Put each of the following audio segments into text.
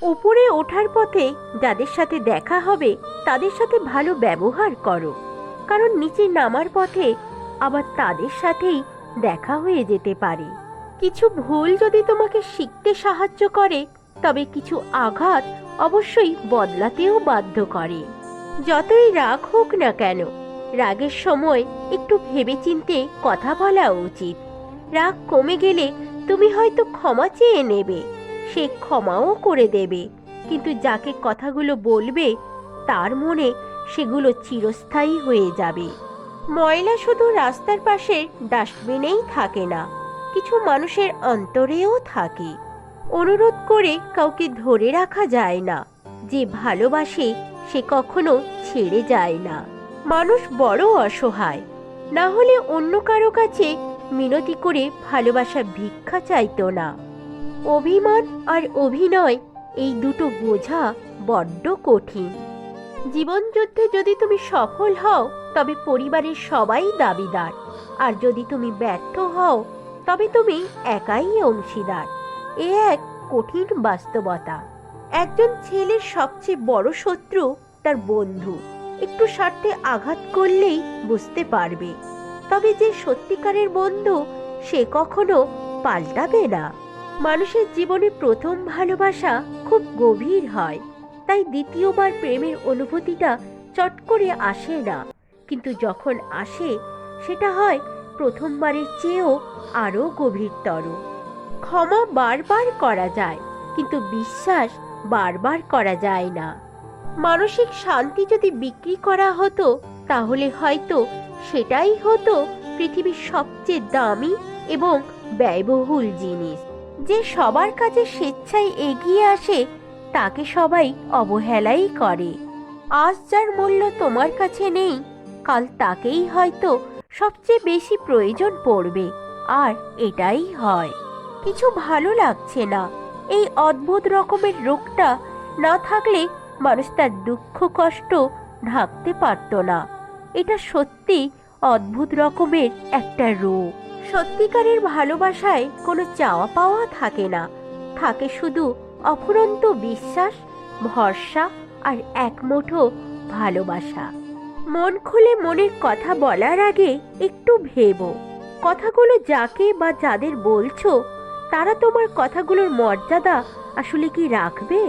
উপরে ওঠার পথে যাদের সাথে দেখা হবে তাদের সাথে ভালো ব্যবহার করো, কারণ নিচে নামার পথে আবার তাদের সাথেই দেখা হয়ে যেতে পারে। কিছু ভুল যদি তোমাকে শিখতে সাহায্য করে, তবে কিছু আঘাত অবশ্যই বদলাতেও বাধ্য করে। যতই রাগ হোক না কেন, রাগের সময় একটু ভেবেচিন্তে কথা বলা উচিত। রাগ কমে গেলে তুমি হয়তো ক্ষমা চেয়ে নেবে, সে ক্ষমাও করে দেবে, কিন্তু যাকে কথাগুলো বলবে তার মনে সেগুলো চিরস্থায়ী হয়ে যাবে। ময়লা শুধু রাস্তার পাশের ডাস্টবিনেই থাকে না, কিছু মানুষের অন্তরেও থাকে। অনুরোধ করে কাউকে ধরে রাখা যায় না, যে ভালোবাসে সে কখনো ছেড়ে যায় না। মানুষ বড় অসহায়, না হলে অন্য কারো কাছে মিনতি করে ভালোবাসা ভিক্ষা চাইতো না। অভিমান আর অভিনয়, এই দুটো বোঝা বড্ড কঠিন। জীবন যুদ্ধে যদি তুমি সফল হও তবে পরিবারের সবাই দাবিদার, আর যদি তুমি ব্যর্থ হও তবে তুমি একাই অংশীদার। এ এক কঠিন বাস্তবতা। একজন ছেলের সবচেয়ে বড় শত্রু তার বন্ধু। একটু স্বার্থে আঘাত করলেই বুঝতে পারবে, তবে যে সত্যিকারের বন্ধু সে কখনো পাল্টাবে না। মানুষের জীবনে প্রথম ভালোবাসা খুব গভীর হয়, তাই দ্বিতীয়বার প্রেমের অনুভূতিটা চট করে আসে না, কিন্তু যখন আসে সেটা হয় প্রথমবারের চেয়েও আরও গভীরতর। ক্ষমা বারবার করা যায়, কিন্তু বিশ্বাস বারবার করা যায় না। মানসিক শান্তি যদি বিক্রি করা হতো তাহলে হয়তো সেটাই হতো পৃথিবীর সবচেয়ে দামি এবং ব্যয়বহুল জিনিস। যে সবার কাছে স্বেচ্ছায় এগিয়ে আসে তাকে সবাই অবহেলাই করে। আজ যার মূল্য তোমার কাছে নেই, কাল তাকেই হয়তো সবচেয়ে বেশি প্রয়োজন পড়বে। আর এটাই হয়। কিছু ভালো লাগছে না, এই অদ্ভুত রকমের রোগটা না থাকলে মানুষ তার দুঃখ কষ্ট ঢাকতে পারত না। এটা সত্যি অদ্ভুত রকমের একটা রোগ। সত্যিকারের ভালোবাসায় কোনো চাওয়া পাওয়া থাকে না, থাকে শুধু অফুরন্ত বিশ্বাস, ভরসা আর এক মুঠো ভালোবাসা। মন খুলে মনের কথা বলার আগে একটু ভেবো, কথাগুলো যাকে বা যাদের বলছো তারা তোমার কথাগুলোর মর্যাদা আসলে কি রাখবে?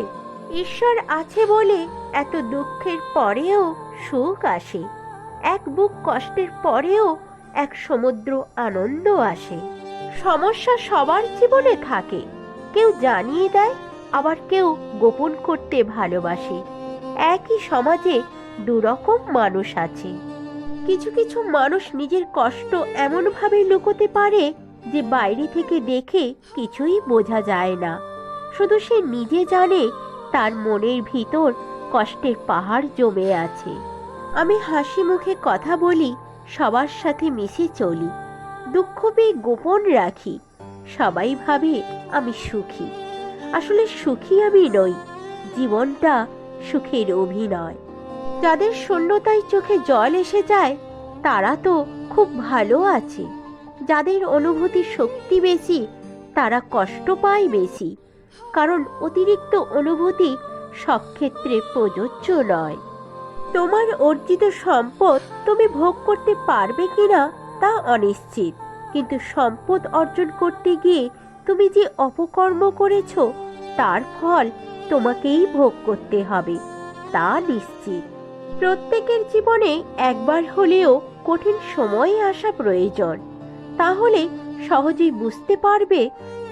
ঈশ্বর আছে বলে এত দুঃখের পরেও সুখ আসে, এক বুক কষ্টের পরেও এক সমুদ্র আনন্দ আসে। সমস্যা সবার জীবনে থাকে, কেউ জানিয়ে দেয়, আবার কেউ গোপন করতে ভালোবাসে। একই সমাজে দুরকম মানুষ আছে। কিছু কিছু মানুষ নিজের কষ্ট এমনভাবে লুকোতে পারে যে বাইরে থেকে দেখে কিছুই বোঝা যায় না, শুধু সে নিজে জানে তার মনের ভিতর কষ্টের পাহাড় জমে আছে। আমি হাসি মুখে কথা বলি, সবার সাথে মিশে চলি, দুঃখ পেয়ে গোপন রাখি, সবাই ভাবে আমি সুখী। আসলে সুখী আমি নই, জীবনটা সুখের অভিনয়। যাদের শূন্যতায় চোখে জল এসে যায় তারা তো খুব ভালো আছে। যাদের অনুভূতি শক্তি বেশি তারা কষ্ট পায় বেশি, কারণ অতিরিক্ত অনুভূতি সব ক্ষেত্রে প্রযোজ্য নয়। তোমার অর্জিত সম্পদ তুমি ভোগ করতে পারবে কিনা তা অনিশ্চিত, কিন্তু সম্পদ অর্জন করতে গিয়ে তুমি যে অপকর্ম করেছ তার ফল তোমাকেই ভোগ করতে হবে, তা নিশ্চিত। প্রত্যেকের জীবনে একবার হলেও কঠিন সময়ে আসা প্রয়োজন, তাহলে সহজেই বুঝতে পারবে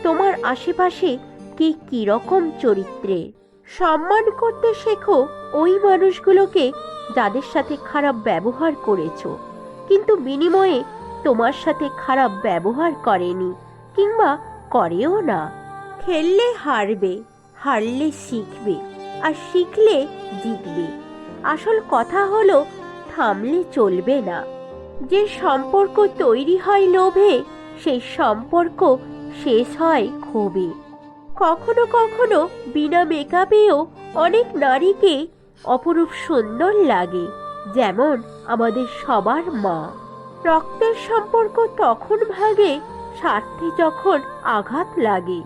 তোমার আশেপাশে কে কিরকম চরিত্রের। সম্মান করতে শেখো ওই মানুষগুলোকে যাদের সাথে খারাপ ব্যবহার করেছো, কিন্তু বিনিময়ে তোমার সাথে খারাপ ব্যবহার করেনি কিংবা করেও না। খেললে হারবে, হারলে শিখবে, আর শিখলে জিতবে। আসল কথা হলো থামলে চলবে না। যে সম্পর্ক তৈরি হয় লোভে, সেই সম্পর্ক শেষ হয় ক্ষোভে। কখনো কখনো বিনা মেকআপেও অনেক নারীকে অপরূপ সুন্দর লাগে, যেমন আমাদের সবার মা। রক্তের সম্পর্ক তখন ভাগে স্বার্থে যখন আঘাত লাগে।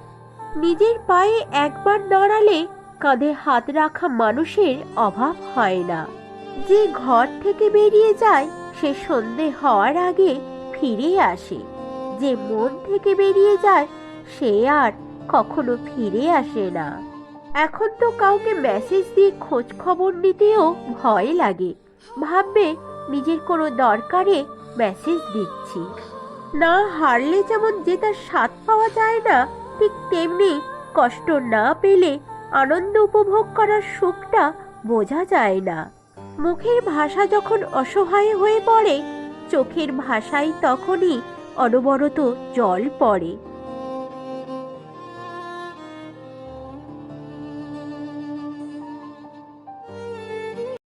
নিজের পায়ে একবার দাঁড়ালে কাঁধে হাত রাখা মানুষের অভাব হয় না। যে ঘর থেকে বেরিয়ে যায় সে সন্ধে হওয়ার আগে ফিরে আসে, যে মন থেকে বেরিয়ে যায় সে আর কখনো ফিরে আসে না। এখন তো কাউকে মেসেজ দিয়ে খোঁজ খবর নিতেও ভয় লাগে, ভাববে নিজের কোনো দরকারে মেসেজ দিচ্ছি। না হারলে যেমন জেতার স্বাদ পাওয়া যায় না, ঠিক তেমনি কষ্ট না পেলে আনন্দ উপভোগ করার সুখটা বোঝা যায় না। মুখের ভাষা যখন অসহায় হয়ে পড়ে, চোখের ভাষায় তখনই অনবরত জল পড়ে।